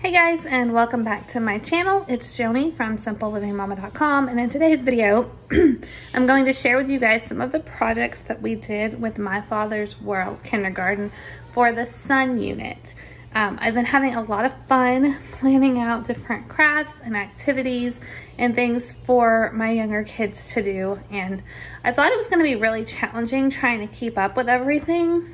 Hey guys, and welcome back to my channel. It's Joanie from simplelivingmama.com, and in today's video I'm going to share with you guys some of the projects that we did with My Father's World Kindergarten for the Sun unit. I've been having a lot of fun planning out different crafts and activities and things for my younger kids to do, and I thought it was going to be really challenging trying to keep up with everything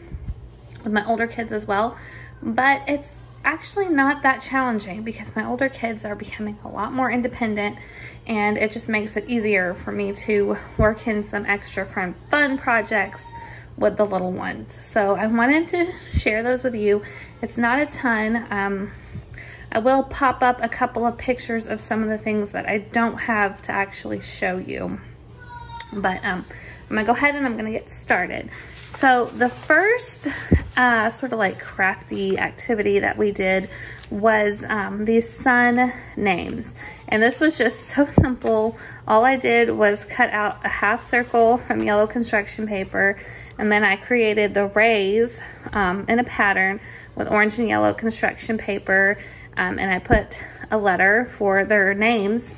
with my older kids as well, but it's actually not that challenging because my older kids are becoming a lot more independent, and it just makes it easier for me to work in some extra fun projects with the little ones. So I wanted to share those with you. It's not a ton. I will pop up a couple of pictures of some of the things that I don't have to actually show you, but I'm gonna go ahead and I'm gonna get started. So the first sort of like crafty activity that we did was these sun names. And this was just so simple. All I did was cut out a half circle from yellow construction paper, and then I created the rays in a pattern with orange and yellow construction paper, and I put a letter for their names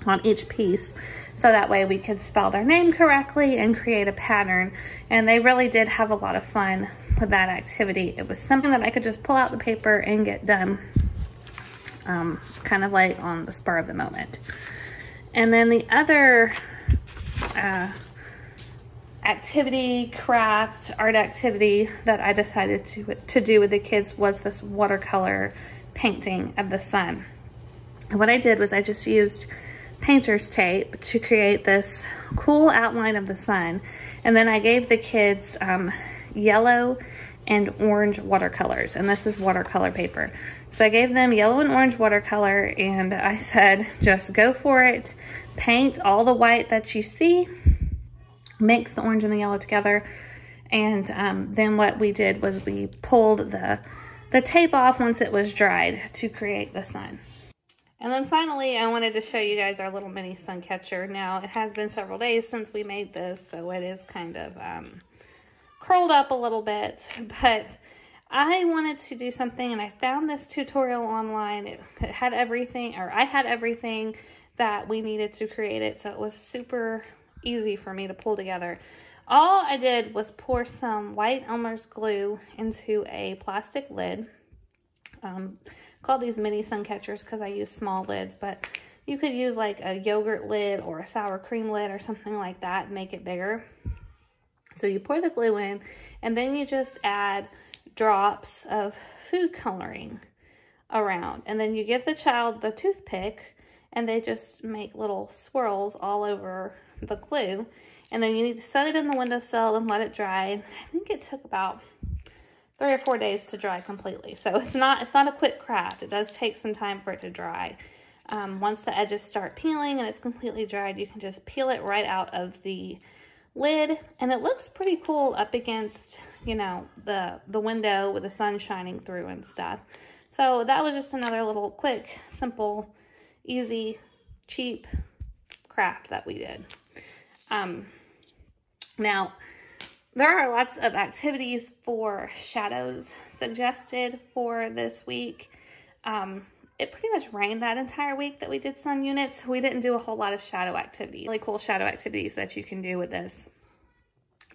on each piece, so that way we could spell their name correctly and create a pattern. And they really did have a lot of fun with that activity. It was something that I could just pull out the paper and get done, kind of like on the spur of the moment. And then the other art activity that I decided to do with the kids was this watercolor painting of the sun. And what I did was I just used painter's tape to create this cool outline of the sun, and then I gave the kids yellow and orange watercolors, and this is watercolor paper. So I gave them yellow and orange watercolor, and I said, just go for it, paint all the white that you see, mix the orange and the yellow together. And then what we did was we pulled the tape off once it was dried to create the sun. And then finally, I wanted to show you guys our little mini sun catcher. Now, it has been several days since we made this, so it is kind of curled up a little bit. But I wanted to do something, and I found this tutorial online. It had everything, or I had everything that we needed to create it, so it was super easy for me to pull together. All I did was pour some white Elmer's glue into a plastic lid. Called these mini sun catchers because I use small lids, but you could use like a yogurt lid or a sour cream lid or something like that and make it bigger. So you pour the glue in, and then you just add drops of food coloring around, and then you give the child the toothpick and they just make little swirls all over the glue, and then you need to set it in the windowsill and let it dry. I think it took about 3 or 4 days to dry completely. So it's not a quick craft. It does take some time for it to dry. Once the edges start peeling and it's completely dried, you can just peel it right out of the lid, and it looks pretty cool up against, you know, the window with the sun shining through and stuff. So that was just another little quick, simple, easy, cheap craft that we did. Now, there are lots of activities for shadows suggested for this week. It pretty much rained that entire week that we did sun units. We didn't do a whole lot of shadow activity. Really cool shadow activities that you can do with this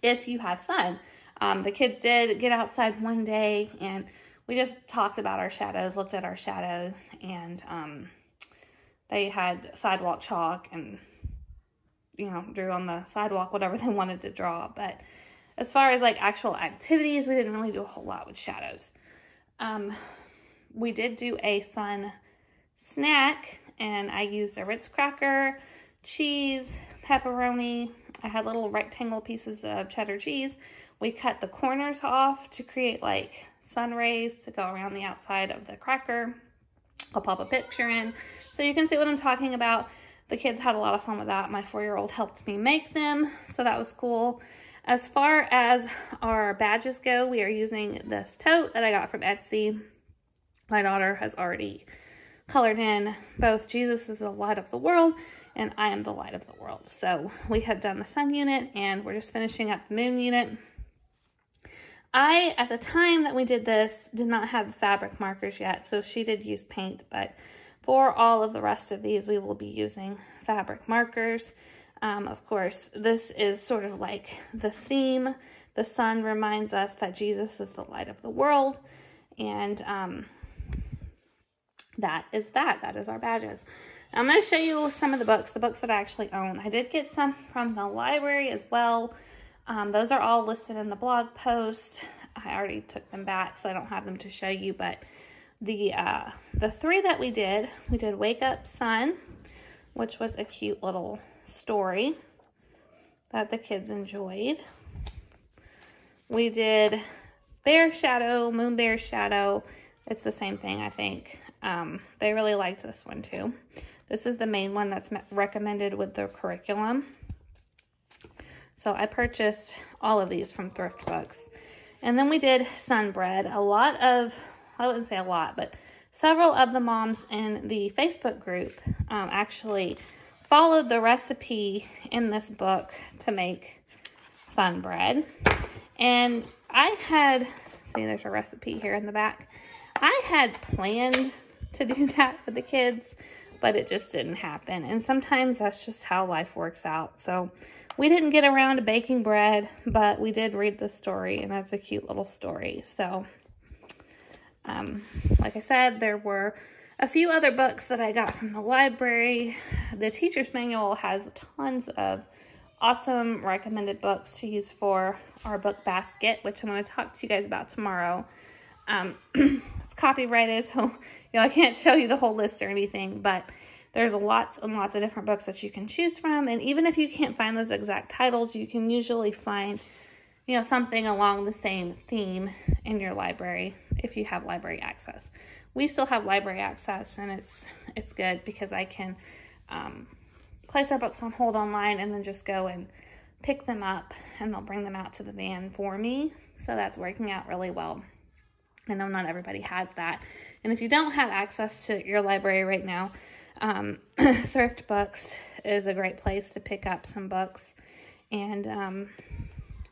if you have sun. The kids did get outside one day, and we just talked about our shadows, looked at our shadows, and they had sidewalk chalk and, you know, drew on the sidewalk whatever they wanted to draw. But as far as like actual activities, we didn't really do a whole lot with shadows. We did do a sun snack, and I used a Ritz cracker, cheese, pepperoni. I had little rectangle pieces of cheddar cheese. We cut the corners off to create like sun rays to go around the outside of the cracker. I'll pop a picture in so you can see what I'm talking about. The kids had a lot of fun with that. My 4-year-old helped me make them, so that was cool. As far as our badges go, we are using this tote that I got from Etsy. My daughter has already colored in both Jesus is the light of the world and I am the light of the world. So we have done the sun unit, and we're just finishing up the moon unit. I, at the time that we did this, did not have the fabric markers yet, so she did use paint, but for all of the rest of these, we will be using fabric markers. Of course, this is sort of like the theme. The sun reminds us that Jesus is the light of the world, and that is our badges. I'm going to show you some of the books that I actually own. I did get some from the library as well. Those are all listed in the blog post. I already took them back, so I don't have them to show you, but the 3 that we did Wake Up Sun, which was a cute little story that the kids enjoyed. We did Bear Shadow, Moon Bear Shadow. It's the same thing, I think. They really liked this one too. This is the main one that's recommended with their curriculum. So I purchased all of these from Thrift Books. And then we did Sunbread. I wouldn't say a lot, but several of the moms in the Facebook group actually followed the recipe in this book to make Sunbread. And I had, see, there's a recipe here in the back. I had planned to do that with the kids, but it just didn't happen. And sometimes that's just how life works out. So we didn't get around to baking bread, but we did read the story, and that's a cute little story. So, like I said, there were a few other books that I got from the library. The teacher's manual has tons of awesome recommended books to use for our book basket, which I'm going to talk to you guys about tomorrow. It's copyrighted, so I can't show you the whole list or anything, but there's lots and lots of different books that you can choose from. And even if you can't find those exact titles, you can usually find, something along the same theme in your library if you have library access. We still have library access, and it's good because I can place our books on hold online and then just go and pick them up, and they'll bring them out to the van for me. So that's working out really well. I know not everybody has that. And if you don't have access to your library right now, Thrift Books is a great place to pick up some books. And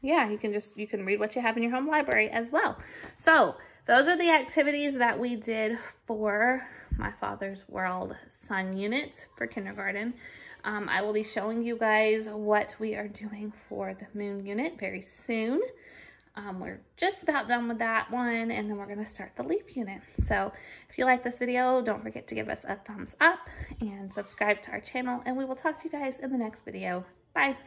yeah, you can read what you have in your home library as well. So those are the activities that we did for My Father's World Sun Unit for kindergarten. I will be showing you guys what we are doing for the Moon Unit very soon. We're just about done with that one, and then we're going to start the Leaf Unit. So if you like this video, don't forget to give us a thumbs up and subscribe to our channel, and we will talk to you guys in the next video. Bye.